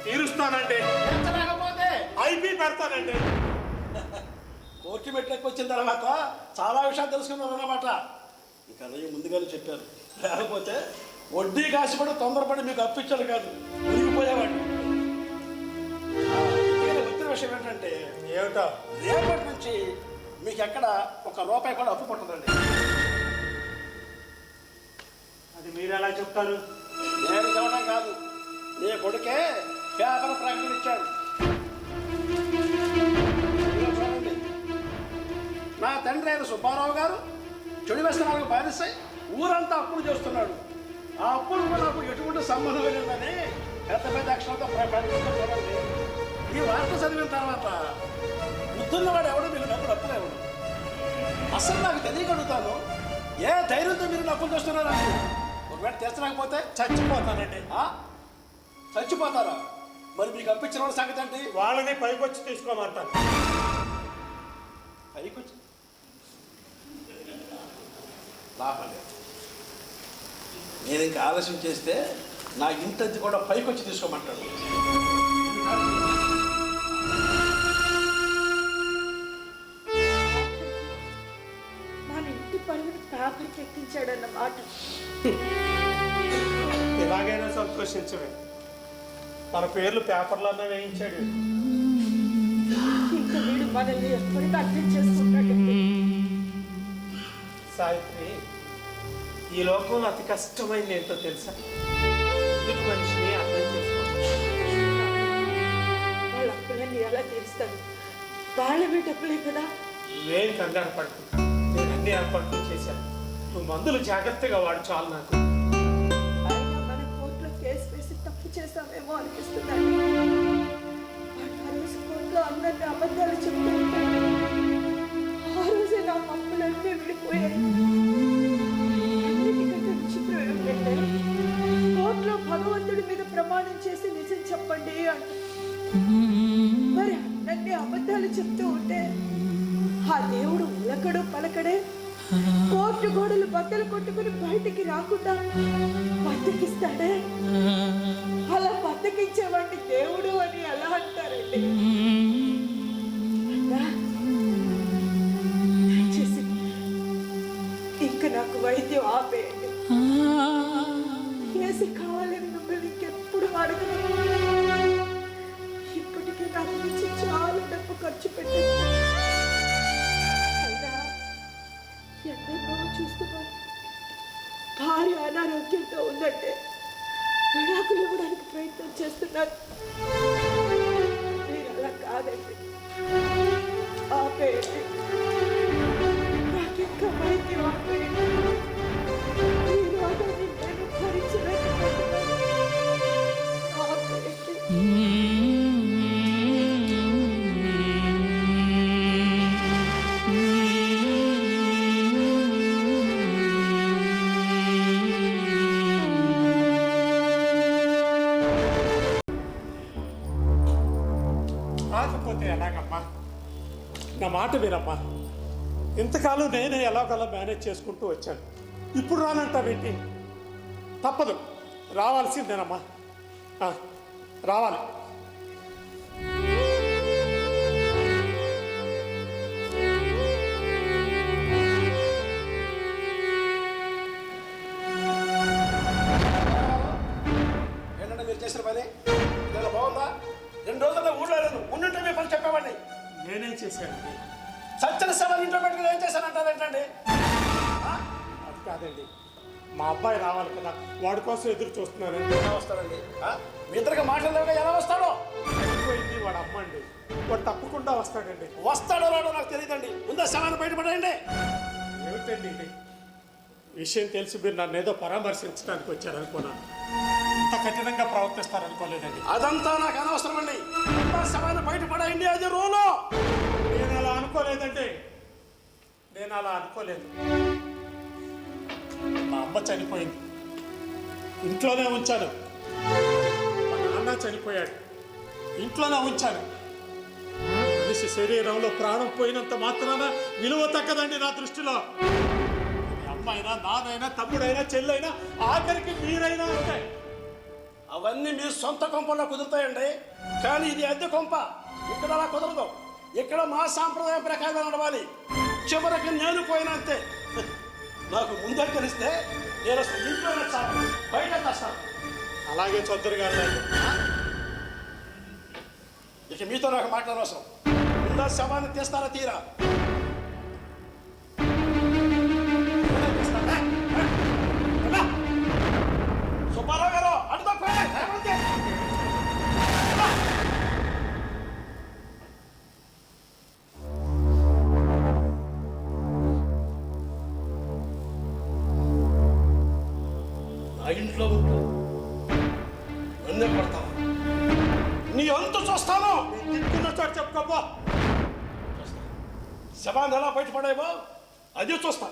తీరుస్తానండి. తీర్చలేకపోతే ఐపీ పెడతానండి. కోర్టు మెట్లకి వచ్చిన తర్వాత చాలా విషయాలు తెలుసుకున్నాను అన్నమాట. ఇక అన్నయ్య ముందుగానే చెప్పారు. లేకపోతే వడ్డీ కాసిపడి తొందరపడి మీకు అప్పించాడు కాదు, ఉరిగిపోయి పోయేవాడిని. వచ్చిన విషయం ఏంటంటే ఏమిటో రేపటి నుంచి మీకు ఎక్కడ ఒక రూపాయి కూడా అప్పు పుట్టదండి. అది మీరు ఎలా చెప్తారు? నేను చెప్పడం కాదు, నీ కొడుకే పేపర్ ప్రకటన ఇచ్చాడు. ఇదిగో చూడండి, నా తండ్రి అయిన సుబ్బారావు గారు చెడు వ్యసనాలకు బానిసై ఊరంతా అప్పులు చేస్తున్నాడు. ఆ అప్పులకు నాకు ఎటువంటి సంబంధం లేదని పెద్ద పెద్ద అక్షరాలతో ప్రకటిస్తూ చూడండి. ఈ వార్త చదివిన తర్వాత బుద్ధున్నవాడు ఎవడు మీకు డబ్బులు అప్పులు ఎవడు? అసలు నాకు తెలియగలుగుతాను, ఏ ధైర్యంతో మీరు అప్పులు చేస్తున్నారని. ఒకవేళ తీర్చలేకపోతే చచ్చిపోతానండి. చచ్చిపోతారా? మరి మీకు అప్పించిన వాళ్ళ సంగతి ఏంటి? వాళ్ళని పైకొచ్చి తీసుకోమంటాను. పైకొచ్చి లాభం లేదు. నేను ఇంకా ఆలస్యం చేస్తే నా ఇంటి కూడా పైకొచ్చి తీసుకోమంటాడు. మన ఇంటి పనులు పేపర్కి ఎక్కించాడన్నమాట. ఎలాగైనా సంతోషించవే, మన పేర్లు పేపర్లన్నా వేయించాడు. ఇంకా వీడు మనల్ని ఎప్పటికీ అర్థం చేసుకుంటాడండి. సావిత్రి, ఈ లోకంలో అతి కష్టమైంది ఏంటో తెలుసా? ఎదుటి మనిషిని అర్థం చేసుకోవాలి. వాళ్ళ అప్పులన్నీ ఎలా తీరుస్తారు? వాళ్ళవి డబ్బులే కదా. నువ్వేం కంగారు పడుతు, నేను అన్ని ఏర్పాట్లు చేశాను. నువ్వు మందులు జాగ్రత్తగా వాడు చాలు. నాకు అయినా మన కోర్టులో కేసు వేసి తప్పు చేస్తామేమో అనిపిస్తున్నాను. ఆ రోజు కోర్టులో అందరినీ అబద్ధాలు చెప్తూ ఉంటాను. ఆ రోజే నా అప్పులన్నీ విడిపోయాయి. అన్నిటికంటే విచిత్రం ఏమిటంటే, కోర్టులో భగవంతుడి మీద ప్రమాణం చేసి నిజం చెప్పండి అంట. మరి అన్నీ అబద్ధాలు చెప్తూ ఉంటే ఆ దేవుడు ఉలకడు పలకడే కోర్టు గోడలు బద్దలు కొట్టుకుని బయటికి రాకుండా బద్దకిస్తాడే. అలా బద్దకించేవాడిని దేవుడు అని ఎలా అంటారండి? దయచేసి ఇంకా నాకు వైద్యం ఆపేయండి. కేసు కావాలని మిమ్మల్ని ఇంకెప్పుడు అడగను. ఇప్పటికే నా గురించి చాలా డబ్బు ఖర్చు పెట్టాను. అయినా ఎంతో చూస్తున్నాను. భార్య అనారోగ్యంతో ఉందంటే విడాకులు ఇవ్వడానికి ప్రయత్నం చేస్తున్నారు. మీరు అలా కాదండి, ఆపేయండి. నాకు ఇంకా వైద్యం ఆపేయండి. ఈ రోగాన్ని నేను భరించలేకపోతున్నాను. ఆపేయండి. రాకపోతే ఎలాగమ్మా? నా మాట వినమ్మా. ఇంతకాలం నేనే ఎలాగలా మేనేజ్ చేసుకుంటూ వచ్చాను. ఇప్పుడు రానంటావేంటి? తప్పదు, రావాల్సిందేనమ్మా. రావాలి. ఏంటంటే మీరు చేసిన పని ఏదైనా బాగుందా? 2 రోజుల్లో ఊళ్ళో లేదు, ఉండుంటే మీ పని చెప్పేవాడిని. నేనేం చేశాను? సత్యన సేవలు ఇంట్లో పెట్టుకుని ఏం చేశానంటారు ఏంటండి? అది కాదండి, మా అబ్బాయి రావాలి కదా, వాడి కోసం ఎదురు చూస్తున్నానండి. ఎలా వస్తాడండి? మీ ఇద్దరికి మాట్లాడలేక ఎలా వస్తాడో? అయిపోయింది, వాడు అమ్మ అండి. వాడు తప్పకుండా వస్తాడండి. వస్తాడో రాడో నాకు తెలియదండి. ముందు శవాన్ని బయటపడండి. ఏమిటండి ఇది? విషయం తెలిసి మీరు నన్ను ఏదో పరామర్శించడానికి వచ్చారనుకున్నాను. ఇంత కఠినంగా ప్రవర్తిస్తారనుకోలేదండి. అదంతా నాకు అనవసరం అండి. శవాన్ని బయటపడండి, అది రూలు. నేను అలా అనుకోలేదండి, నేను అలా అనుకోలేదు. మా అమ్మ చనిపోయింది, ఇంట్లోనే ఉంచాను. మా నాన్న చనిపోయాడు, ఇంట్లోనే ఉంచాను. మనిషి శరీరంలో ప్రాణం పోయినంత మాత్రాన విలువ తగ్గదండి నా దృష్టిలో. అమ్మైనా, నాన్నైనా, తమ్ముడైనా, చెల్లైనా, ఆఖరికి మీరైనా ఉంటాయి. అవన్నీ మీ సొంత కొంపల్లో కుదురుతాయండి, కానీ ఇది అద్దె కొంప. ఇక్కడ అలా కుదరదు. ఇక్కడ మా సాంప్రదాయం ప్రకారం నడవాలి. చివరికి నేను పోయినా అంతే. నాకు ముందే తెలిస్తే నేను అసలు ఇంట్లోనే చాలు, బయట వస్తాను. అలాగే చొద్దరు గారు ఇక మీతో నాకు మాట్లాడవసరం. ముందా శవాన్ని తీస్తారా తీరా? సుబ్బారావు గారు అటు తప్పండి. నా ఇంట్లో ఉంటూ నన్నే పడతావు. నీ అంతు చూస్తాను. తిట్టుకున్న చోట చెప్పుకోపో. శవాన్ని ఎలా బయటపడాయో అది చూస్తా.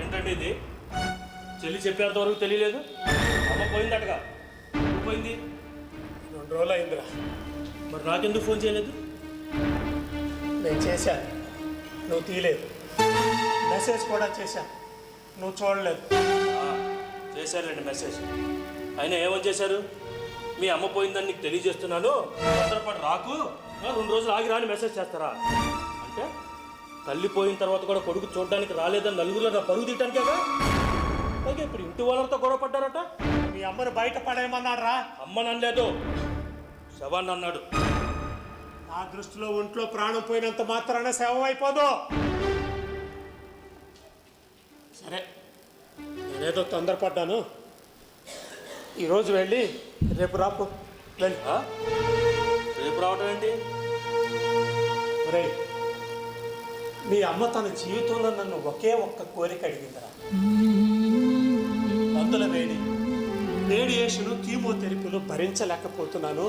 ఏంటండి ఇది? చెల్లి చెప్పేంత వరకు తెలియలేదు. అమ్మ పోయిందటగా. ఎప్పుడు పోయింది? 2 రోజులు అయిందిరా. మరి నాకెందుకు ఫోన్ చేయలేదు? నేను చేశాను, నువ్వు తీయలేదు. మెసేజ్ కూడా చేశాను, నువ్వు చూడలేదు. చేశారండి మెసేజ్. అయినా ఏమని చేశారు? మీ అమ్మ పోయిందని నీకు తెలియజేస్తున్నాను, తొందరపాటు రాకు, 2 రోజులు ఆగి రాని మెసేజ్ చేస్తారా? అంటే తల్లి పోయిన తర్వాత కూడా కొడుకు చూడడానికి రాలేదని నలుగురిలో నా పరుగు తీయటానికేగా. అలాగే ఇప్పుడు ఇంటి వాళ్ళతో గొడవ పడ్డారట. మీ అమ్మను బయట పడేయమన్నాడు రా. అమ్మని అనలేదు, శవాన్ని అన్నాడు. నా దృష్టిలో ఒంట్లో ప్రాణం పోయినంత మాత్రాన శవం అయిపోదు. సరే, నేనేదో తొందరపడ్డాను. ఈరోజు వెళ్ళి రేపు రాపు. వెళ్ళి ఆ? రేపు రావటం ఏంటి? ఒరేయ్, మీ అమ్మ తన జీవితంలో నన్ను ఒకే ఒక్క కోరిక అడిగిందిరా. మందుల వేడి, రేడియేషను, కీమోథెరపీలు భరించలేకపోతున్నాను,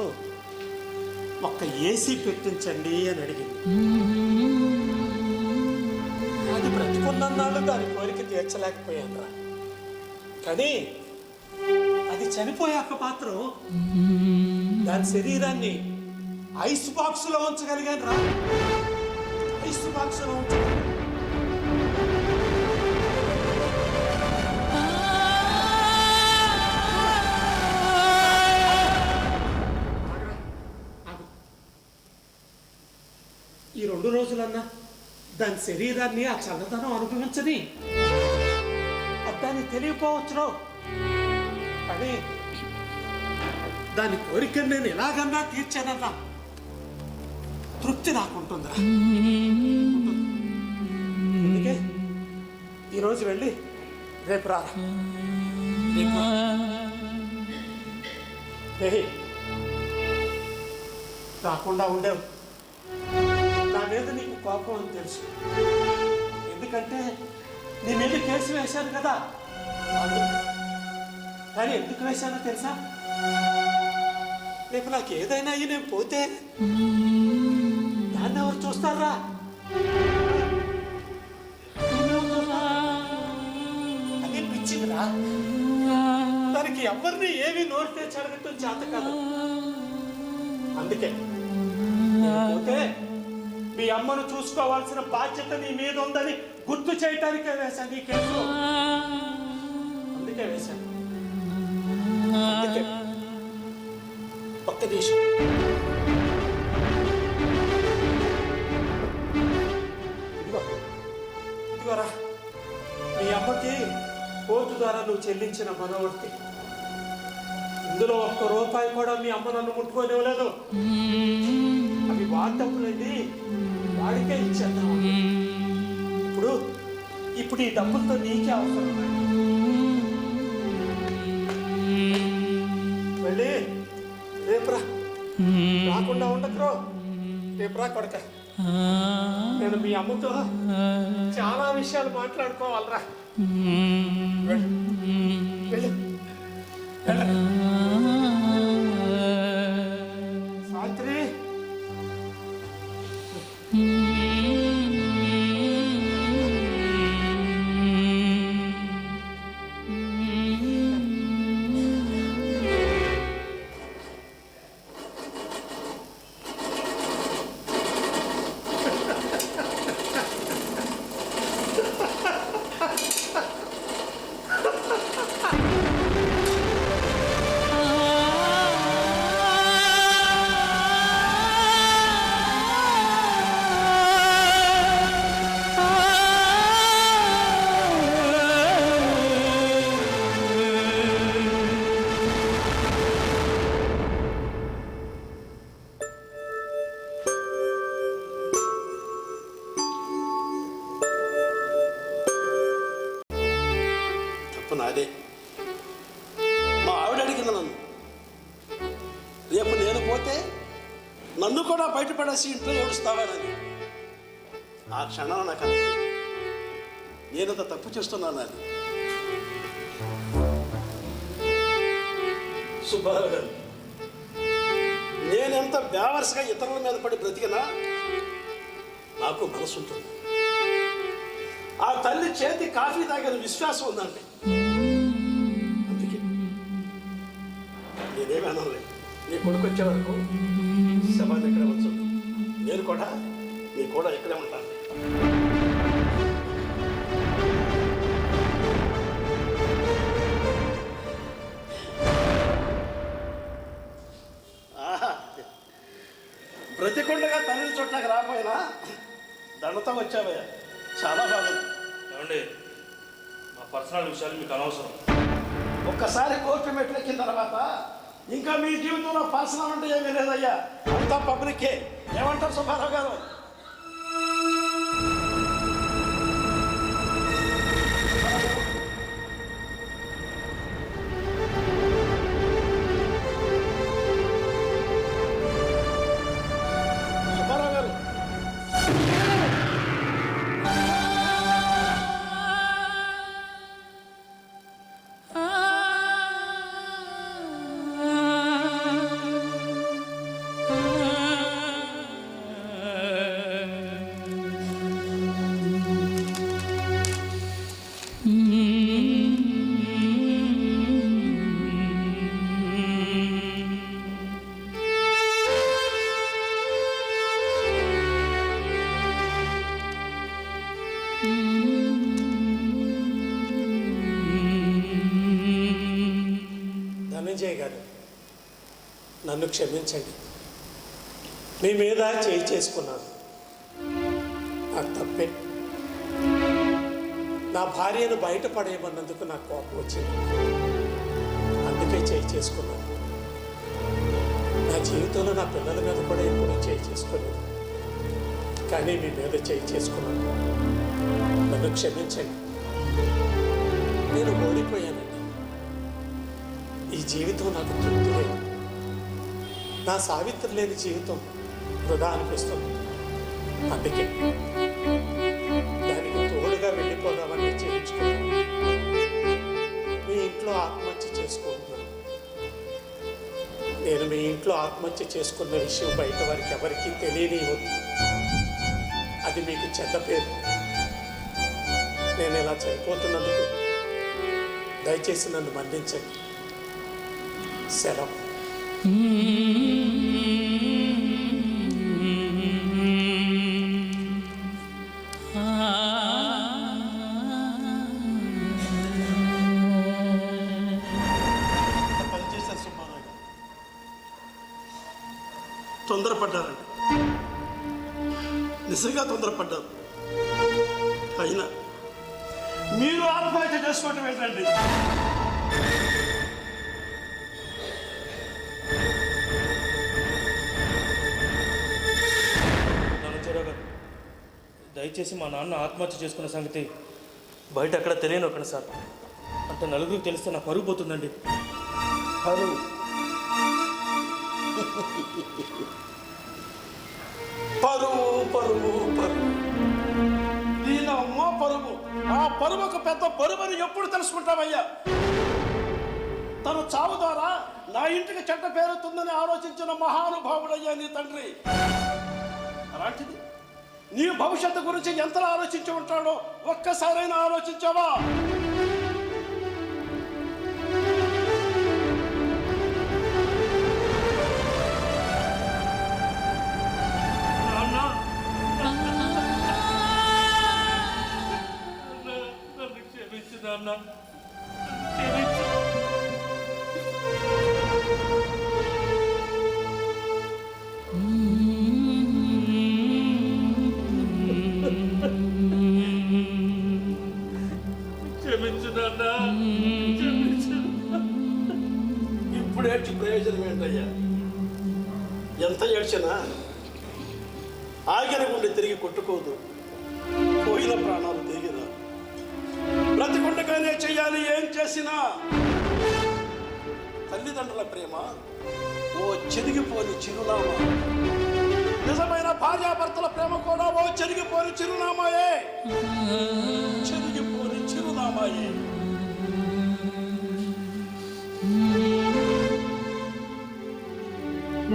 ఒక్క ఏసీ పెట్టించండి అని అడిగింది. అది బ్రతుకున్నాళ్ళు దాని కోరిక తీర్చలేకపోయానురా. కానీ అది చనిపోయాక మాత్రం దాని శరీరాన్ని ఐస్ బాక్స్లో ఉంచగలిగాను రా. ఐస్ బాక్స్లో ఉంచగలిగాను. ఈ 2 రోజులన్నా దాని శరీరాన్ని ఆ చల్లదనం అనుభవించని. దాన్ని తెలియపోవచ్చును, కానీ దాని కోరికను నేను ఎలాగన్నా తీర్చానన్నా తృప్తి నాకుంటుందిరా. అందుకే ఈరోజు వెళ్ళి రేపు రా. రాకుండా ఉండేవు. నా మీద నీకు కోపం అని తెలుసు, ఎందుకంటే నీ మీద కేసు వేశాను కదా. కానీ ఎందుకు వేశానో తెలుసా? రేపు నాకు ఏదైనా అయ్యి నేను పోతే దాన్ని ఎవరు చూస్తారా? అది పిచ్చిదిరా. దానికి ఎవరిని ఏమి నోరు తెచ్చి అడగటం చేత కాదు. అందుకే నేను పోతే మీ అమ్మను చూసుకోవాల్సిన బాధ్యత నీ మీద ఉందని గుర్తు చేయటానికే వేశాను ఈ కేసు. అందుకే వేశాను. అందుకే ఒక్క దేశం ఇదిగోరా, మీ అమ్మకి కోర్టు ద్వారా నువ్వు చెల్లించిన మనోవర్తి. ఇందులో ₹1 కూడా మీ అమ్మ నన్ను ముట్టుకోనివ్వలేదు. అవి వాడి డబ్బులండి, వాడికే ఇచ్చేద్దాం. ఇప్పుడు ఈ డబ్బులతో నీకే అవసరం. వెళ్ళి రేపురా, రాకుండా ఉండకురో. రేపురా కొడక, నేను మీ అమ్మతో చాలా విషయాలు మాట్లాడుకోవాలరా. వెళ్ళి సావిత్రి. నాదే. మా ఆవిడ అడిగింది నన్ను, రేపు నేను పోతే నన్ను కూడా బయటపడేసి ఇంట్లో ఏడుస్తావానని. ఆ క్షణం నాకు అనిపించింది నేనంత తప్పు చేస్తున్నాను అని. సుబ్బారావు గారు, నేనెంత బేవర్స్గా ఇతరుల మీద పడి బ్రతికినా నాకు మనసు ఉంటుంది. ఆ తల్లి చేతి కాఫీ తాగిన విశ్వాసం ఉందండి. అందుకే నేనేమి అనలేదు. నీ కొడుకు వచ్చే వరకు శవాన్ని ఇక్కడే వచ్చు, నేను కూడా నీ కూడా ఇక్కడే ఉంటాను. బ్రతికుండగా తల్లిని చుట్టాక రాపోయినా దండతో వచ్చావయ్యా, చాలా బాగుంది. ఏమండి, మా పర్సనల్ విషయాలు మీకు అనవసరం. ఒక్కసారి కోర్టు మెట్లెక్కిన తర్వాత ఇంకా మీ జీవితంలో పర్సనల్ అంటే ఏమీ లేదయ్యా, అంతా పబ్లికే. ఏమంటారు సుబ్బారావు గారు? సుబ్బారావు గారు, ధనంజయ్ గారు, నన్ను క్షమించండి. మీ మీద చేయి చేసుకున్నాను, నాకు తప్పే. నా భార్యను బయటపడేయమన్నందుకు నాకు కోపం వచ్చింది, అందుకే చేయి చేసుకున్నాను. నా జీవితంలో నా పిల్లల మీద కూడా ఎప్పుడూ చేయి చేసుకోలేదు, కానీ మీ మీద చేయి చేసుకున్నాను. నన్ను క్షమించండి. నేను ఓడిపోయానండి. ఈ జీవితం నాకు తృప్తి లేదు. నా సావిత్రి లేని జీవితం వృధా అనిపిస్తుంది. అందుకే దానికి తోడుగా వెళ్ళిపోదామని నిశ్చయించుకున్నాను. మీ ఇంట్లో ఆత్మహత్య చేసుకుంటున్నాను. నేను మీ ఇంట్లో ఆత్మహత్య చేసుకున్న విషయం బయట వారికి ఎవరికీ తెలియనివ్వద్దు. అది మీకు చెడ్డ పేరు. నేను ఇలా చనిపోతున్నందుకు దయచేసి నన్ను మన్నించండి. సెలవు. పనిచేశారు సుబ్బారావు గారు, తొందరపడ్డారండి, నిజంగా తొందరపడ్డారు. అయినా మీరు ఆత్మహత్య చేసుకోవటం ఏంటండి? దయచేసి మా నాన్న ఆత్మహత్య చేసుకున్న సంగతి బయట ఎక్కడ తెలియను ఒకటి సార్. అంటే నలుగురికి తెలిస్తే నా పరుగు పోతుందండి. పరువు పరువు పరువు పరువు దీనమ్మో పరువు. ఆ పరువుకు పెద్ద బరువుని ఎప్పుడు తెలుసుకుంటామయ్యా? తను చావు ద్వారా నా ఇంటికి చెడ్డ పేరుతుందని ఆలోచించిన మహానుభావుడయ్యా నీ తండ్రి. అలాంటిది నీ భవిష్యత్తు గురించి ఎంతలా ఆలోచించి ఉంటాడో ఒక్కసారైనా ఆలోచించావా? ఇప్పుడు ఏడ్చి ప్రయోజనం ఏంటయ్యా? ఎంత ఏడ్చినా ఆగిన గుండె తిరిగి కొట్టుకోదు, పోయిన ప్రాణాలు తిరిగిరా. బ్రతికుండగా నేనే చెయ్యాలి ఏం చేసినా. తల్లిదండ్రుల ప్రేమ ఓ చెరిగిపోని చిరునామా, నిజమైన భార్యాభర్తల ప్రేమ కూడా ఓ చెరిగిపోని చిరునామాయే. చెరిగిపోని చిరునామాయే.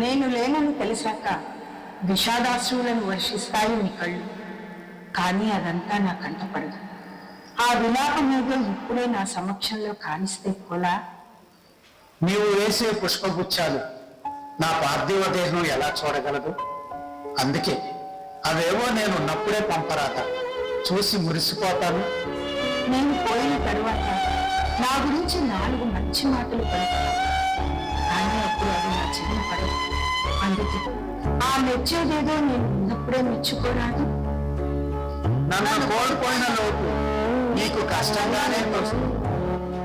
నేను లేనని తెలిసాక విషాదాశ్రువులను వర్షిస్తాయి నీ కళ్ళు, కానీ అదంతా నా కంటపడదు. ఆ విలాపం మీద ఇప్పుడే నా సమక్షంలో కానిస్తే పోలా. నీవు వేసే పుష్పగుచ్చాలు నా పార్థివ దేహం ఎలా చూడగలదు? అందుకే అవేవో నేను ఉన్నప్పుడే పంపరాదా, చూసి మురిసిపోతాను. నేను పోయిన తరువాత నా గురించి 4 మంచి మాటలు పడతాను, కానీ అప్పుడు అది నా చెవిన పడదు. అందుకే ఆ మెచ్చేదేదో నేను ఉన్నప్పుడే మెచ్చుకోరాదు. నన్ను కోల్పోయిన లోపు నీకు కష్టంగానే వస్తుంది,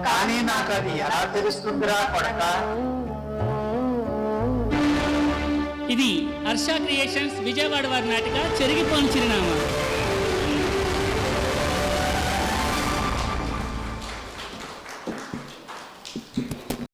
కానీ నాకు అది ఎలా తెలుస్తుందిరా కొడక? ఇది హర్ష క్రియేషన్స్ విజయవాడ వారి నాటిక చెరిగిపోని చిరునామా.